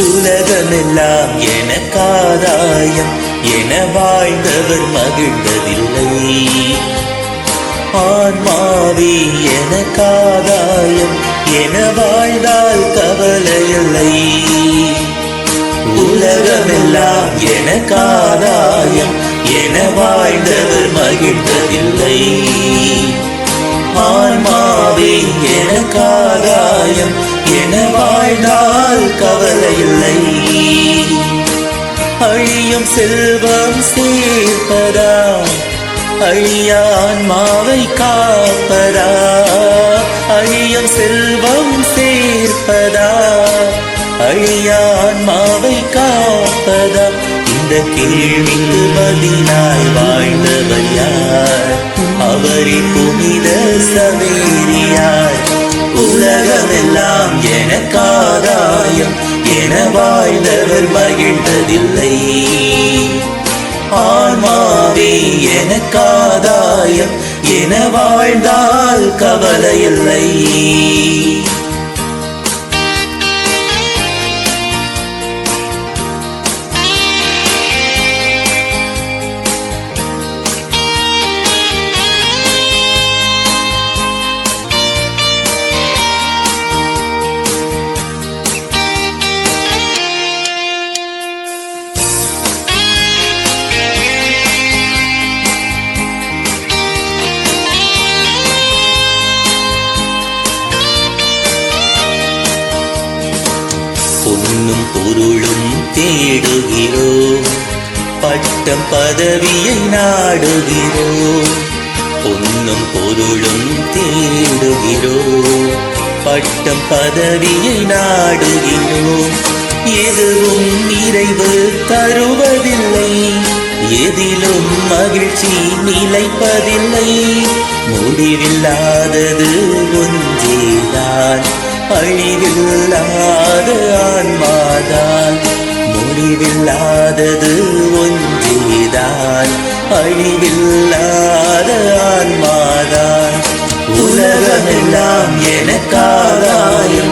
உலகமெல்லாம் எனக்காதாயம் என வாழ்ந்தவர் மகிழ்ந்ததில்லை. ஆன்மாவே எனக்காதாயம் என வாழ்ந்தால் கவலையில்லை. உலகமெல்லாம் எனக்காதாயம் என வாழ்ந்தவர் மகிழ்ந்ததில்லை. ஆன்மாவே எனக்காதாயம் என வாழ்ந்தால் கவலையில்லை. அழியும் செல்வம் சேர்ப்பதா அழியா ஆன்மாவை காப்பதா? அழியும் செல்வம் சேர்ப்பதா அழியா ஆன்மாவை காப்பதா? இந்த கேள்விக்கு பதிலாய் வாழ்ந்தவர் யார்? அவரின் புனித சவேரியார். உலகமெல்லாம் எனக்காதாயம் என வாழ்ந்தவர் மகிழ்ந்ததில்லை. ஆன்மாவே எனக்காதாயம் என வாழ்ந்தால் கவலையில்லை. பொன்னும் பொருளும் தேடுகிறோம், பட்டம் பதவியை நாடுகிறோம். பொன்னும் பொருளும் தேடுகிறோம், பட்டம் பதவியை நாடுகிறோம். எதுவும் நிறைவு தருவதில்லை, எதிலும் மகிழ்ச்சி நிலைப்பதில்லை. முடிவில்லாதது ஒன்றேதான், அழிவில்லாத ஆன்மாதான். முடிவில்லாதது ஒன்றேதான், அழிவில்லாத ஆன்மாதான். உலகமெல்லாம் எனக்காதாயம்